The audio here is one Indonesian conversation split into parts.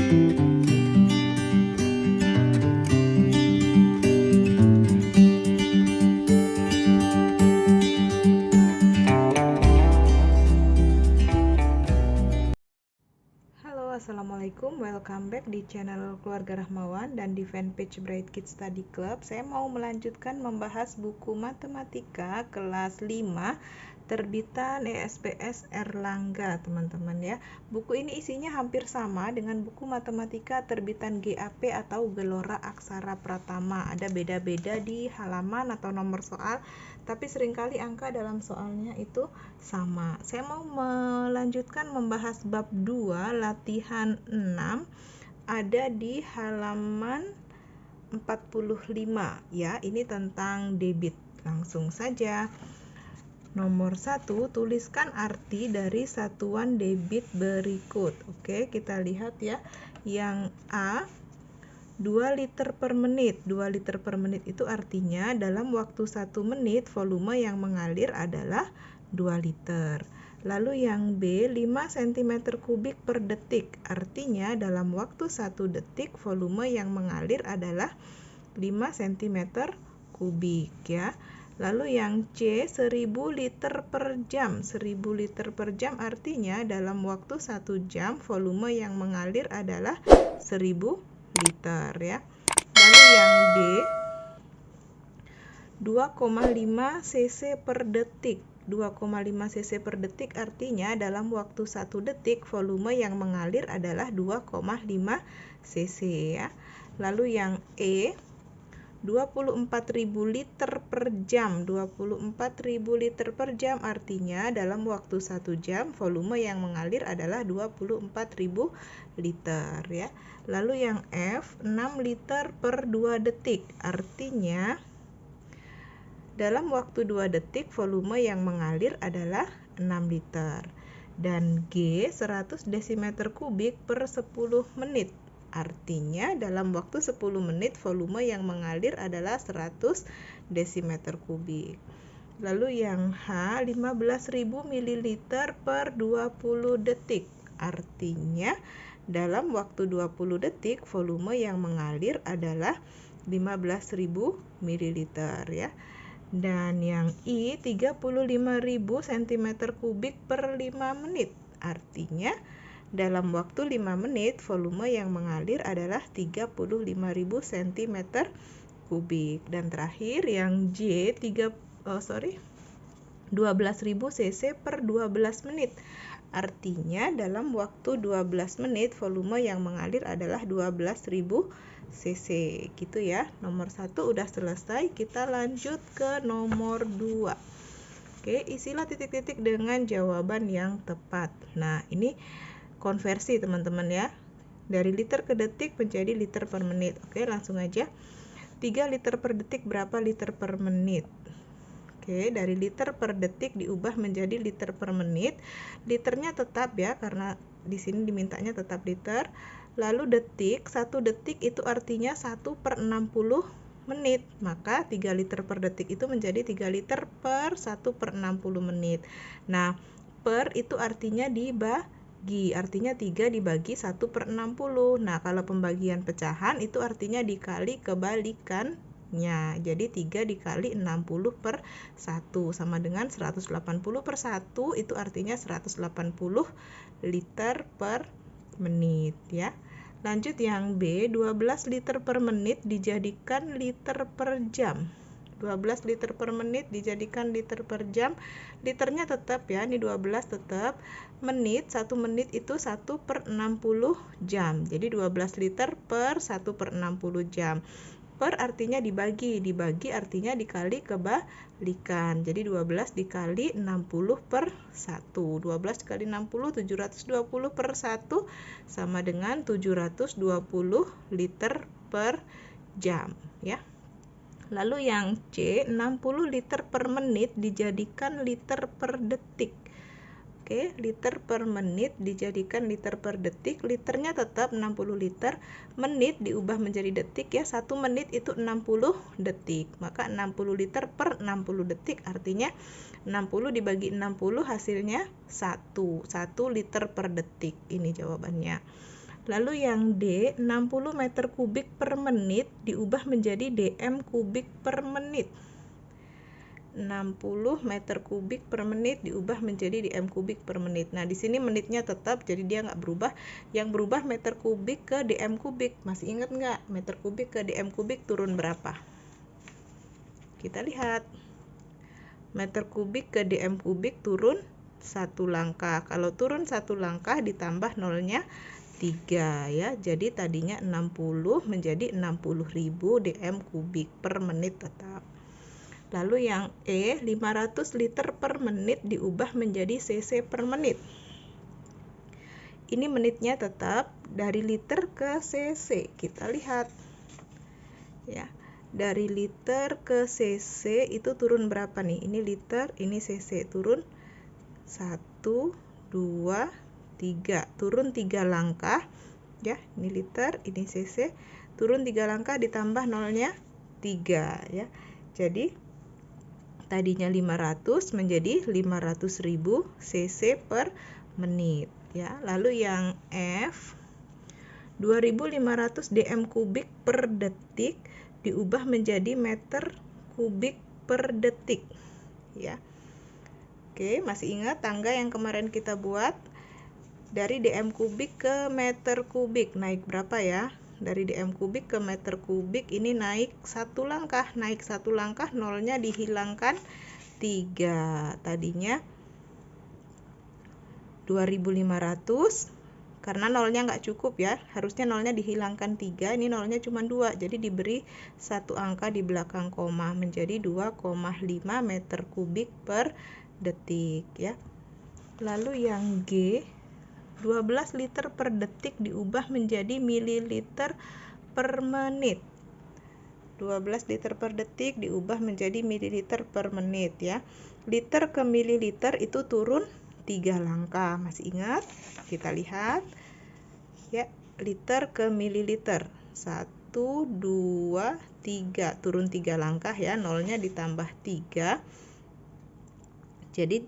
Assalamualaikum, welcome back di channel Keluarga Rahmawan dan di fanpage Bright Kids Study Club. Saya mau melanjutkan membahas buku matematika kelas 5 terbitan ESPS Erlangga, teman-teman ya. Buku ini isinya hampir sama dengan buku matematika terbitan GAP atau Gelora Aksara Pratama. Ada beda-beda di halaman atau nomor soal, tapi seringkali angka dalam soalnya itu sama. Saya mau melanjutkan membahas bab 2 latihan 6, ada di halaman 45 ya. Ini tentang debit. Langsung saja. Nomor 1, tuliskan arti dari satuan debit berikut. Oke, kita lihat ya. Yang A, 2 liter per menit. 2 liter per menit itu artinya dalam waktu 1 menit volume yang mengalir adalah 2 liter. Lalu yang B, 5 cm kubik per detik. Artinya dalam waktu 1 detik volume yang mengalir adalah 5 cm kubik ya. Lalu yang C, 1000 liter per jam. 1000 liter per jam artinya dalam waktu 1 jam volume yang mengalir adalah 1000 liter ya. Lalu yang D, 2,5 cc per detik. 2,5 cc per detik artinya dalam waktu 1 detik volume yang mengalir adalah 2,5 cc ya. Lalu yang E, 24.000 liter per jam. 24.000 liter per jam artinya dalam waktu 1 jam volume yang mengalir adalah 24.000 liter ya. Lalu yang F, 6 liter per 2 detik. Artinya dalam waktu 2 detik volume yang mengalir adalah 6 liter. Dan G, 100 desimeter kubik per 10 menit. Artinya dalam waktu 10 menit volume yang mengalir adalah 100 desimeter kubik. Lalu yang H, 15.000 ml per 20 detik. Artinya dalam waktu 20 detik volume yang mengalir adalah 15.000 ml ya. Dan yang I, 35.000 cm kubik per 5 menit. Artinya dalam waktu 5 menit volume yang mengalir adalah 35.000 cm kubik. Dan terakhir yang J, 12.000 cc per 12 menit. Artinya dalam waktu 12 menit volume yang mengalir adalah 12.000 cc gitu ya. Nomor 1 udah selesai, kita lanjut ke nomor 2. Oke, isilah titik-titik dengan jawaban yang tepat. Nah, ini konversi teman-teman ya, dari liter ke detik menjadi liter per menit. Oke, langsung aja. 3 liter per detik berapa liter per menit? Oke, dari liter per detik diubah menjadi liter per menit. Liternya tetap ya, karena di sini dimintanya tetap liter. Lalu detik, 1 detik itu artinya 1 per 60 menit. Maka 3 liter per detik itu menjadi 3 liter per 1 per 60 menit. Nah, per itu artinya dibagi. Artinya 3 dibagi 1 per 60. Nah, kalau pembagian pecahan itu artinya dikali kebalikannya. Jadi 3 dikali 60 per 1 sama dengan 180 per 1. Itu artinya 180 liter per menit ya. Lanjut yang B, 12 liter per menit dijadikan liter per jam. 12 liter per menit dijadikan liter per jam. Liternya tetap ya, ini 12 tetap. Menit, 1 menit itu 1 per 60 jam. Jadi 12 liter per 1 per 60 jam. Per artinya dibagi, dibagi artinya dikali kebalikan. Jadi 12 dikali 60 per 1. 12 dikali 60, 720 per 1 sama dengan 720 liter per jam ya. Lalu yang C, 60 liter per menit dijadikan liter per detik. Oke, liter per menit dijadikan liter per detik. Liternya tetap 60 liter. Menit diubah menjadi detik ya. 1 menit itu 60 detik. Maka 60 liter per 60 detik artinya 60 dibagi 60 hasilnya 1 liter per detik. Ini jawabannya. Lalu yang D, 60 meter kubik per menit diubah menjadi dm kubik per menit. 60 meter kubik per menit diubah menjadi dm kubik per menit. Nah, di sini menitnya tetap, jadi dia nggak berubah. Yang berubah meter kubik ke dm kubik. Masih ingat nggak? Meter kubik ke dm kubik turun berapa? Kita lihat. Meter kubik ke dm kubik turun 1 langkah. Kalau turun 1 langkah ditambah nolnya 3 ya. Jadi tadinya 60 menjadi 60.000 dm kubik per menit tetap. Lalu yang E, 500 liter per menit diubah menjadi cc per menit. Ini menitnya tetap dari liter ke cc. Kita lihat. Ya. Dari liter ke cc itu turun berapa nih? Ini liter, ini cc. Turun 1, 2, 3. Turun 3 langkah. Ya, ini liter, ini cc. Turun 3 langkah ditambah nolnya 3 ya. Jadi tadinya 500 menjadi 500.000 cc per menit ya. Lalu yang F, 2500 dm kubik per detik diubah menjadi meter kubik per detik ya. Oke, masih ingat tangga yang kemarin kita buat? Dari dm kubik ke meter kubik naik berapa ya? Dari dm kubik ke meter kubik ini naik 1 langkah. Naik 1 langkah, nolnya dihilangkan 3. Tadinya 2500. Karena nolnya nggak cukup ya, harusnya nolnya dihilangkan 3, ini nolnya cuma 2, jadi diberi 1 angka di belakang koma menjadi 2,5 meter kubik per detik ya. Lalu yang G, 12 liter per detik diubah menjadi mililiter per menit. 12 liter per detik diubah menjadi mililiter per menit ya. Liter ke mililiter itu turun 3 langkah, masih ingat? Kita lihat ya, liter ke mililiter 1, 2, 3 turun 3 langkah ya, nolnya ditambah 3 jadi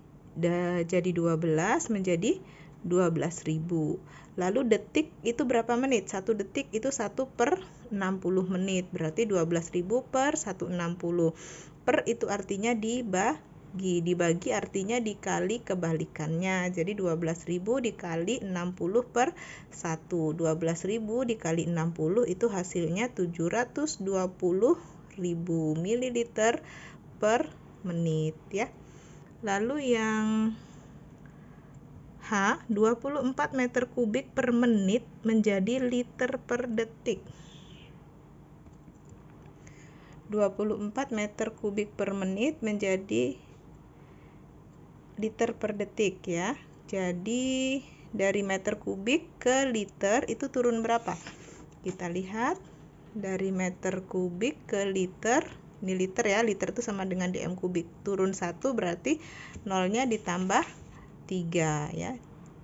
12 menjadi 12.000. Lalu detik itu berapa menit? 1 detik itu 1 per 60 menit, berarti 12.000 per 160. Per itu artinya dibagi artinya dikali kebalikannya. Jadi 12.000 dikali 60 per 1. 12.000 dikali 60 itu hasilnya 720.000 ml per menit ya. Lalu yang H, 24 meter kubik per menit menjadi liter per detik. 24 meter kubik per menit menjadi liter per detik ya. Jadi dari meter kubik ke liter itu turun berapa? Kita lihat. Dari meter kubik ke liter, ini liter ya, liter itu sama dengan dm kubik. Turun 1 berarti nolnya ditambah 3 ya.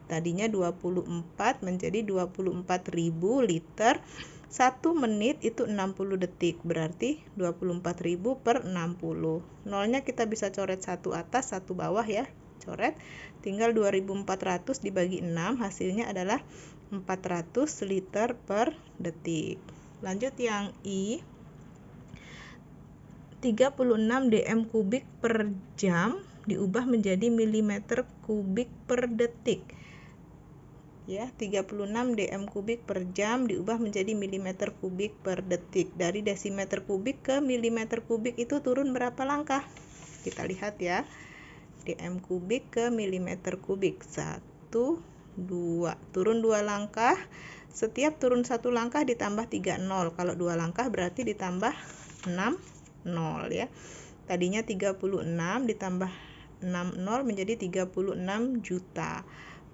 Tadinya 24 menjadi 24.000 liter. 1 menit itu 60 detik, berarti 24.000 per 60. Nolnya kita bisa coret 1 atas, 1 bawah ya. Coret, tinggal 2400 dibagi 6, hasilnya adalah 400 liter per detik. Lanjut yang I, 36 dm kubik per jam diubah menjadi milimeter kubik per detik ya. 36 dm kubik per jam diubah menjadi milimeter kubik per detik. Dari desimeter kubik ke milimeter kubik itu turun berapa langkah? Kita lihat ya. Dm kubik ke milimeter kubik, 1, 2, turun 2 langkah. Setiap turun 1 langkah ditambah 3 nol. Kalau 2 langkah berarti ditambah 6 nol ya. Tadinya 36 ditambah 6 nol menjadi 36 juta.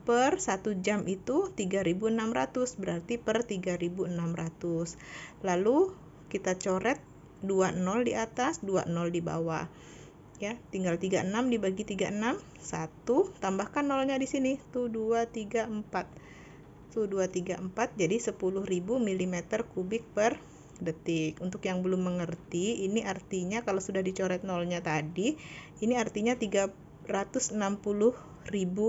Per 1 jam itu 3.600, berarti per 3.600. Lalu kita coret 2 nol di atas, 2 nol di bawah. Ya, tinggal 36 dibagi 36, 1, tambahkan nolnya di sini. Tuh 2, 3, 4. Tuh 2, 3, 4, jadi 10.000 mm kubik per detik. Untuk yang belum mengerti, ini artinya kalau sudah dicoret nolnya tadi, ini artinya 360.000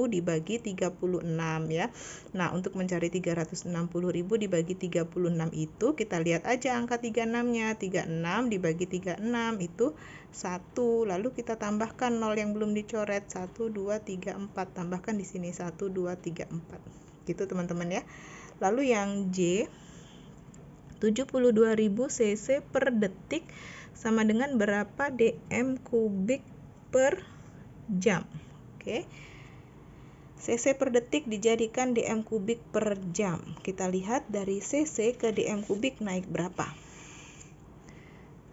dibagi 36 ya. Nah, untuk mencari 360.000 dibagi 36 itu kita lihat aja angka 36-nya. 36 dibagi 36 itu 1. Lalu kita tambahkan 0 yang belum dicoret. 1, 2, 3, 4. Tambahkan di sini 1, 2, 3, 4. Gitu teman-teman ya. Lalu yang J, 72.000 cc per detik sama dengan berapa dm kubik per jam. Oke. cc per detik dijadikan dm kubik per jam. Kita lihat dari cc ke dm kubik naik berapa.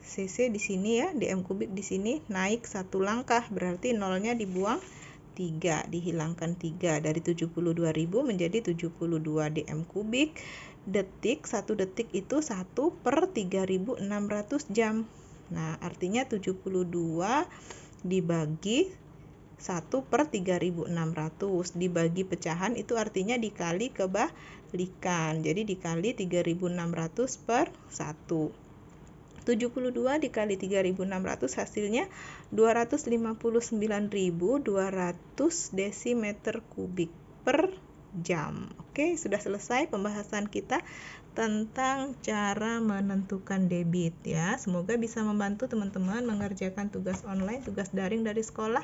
cc di sini ya, dm kubik di sini naik 1 langkah, berarti nolnya dibuang 3, dihilangkan 3, dari 72.000 menjadi 72 dm kubik detik. 1 detik itu 1 per 3.600 jam. Nah, artinya 72 dibagi 1 per 3.600 dibagi pecahan itu artinya dikali kebalikan. Jadi dikali 3.600 per 1. 72 dikali 3.600 hasilnya 259.200 desimeter kubik per jam. Oke, sudah selesai pembahasan kita tentang cara menentukan debit ya. Semoga bisa membantu teman-teman mengerjakan tugas online, tugas daring dari sekolah.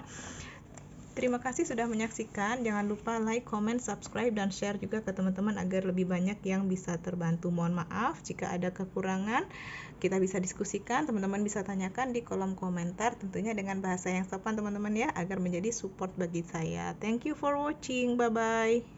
Terima kasih sudah menyaksikan. Jangan lupa like, comment, subscribe, dan share juga ke teman-teman agar lebih banyak yang bisa terbantu. Mohon maaf jika ada kekurangan. Kita bisa diskusikan, teman-teman bisa tanyakan di kolom komentar, tentunya dengan bahasa yang sopan teman-teman ya, agar menjadi support bagi saya. Thank you for watching. Bye-bye.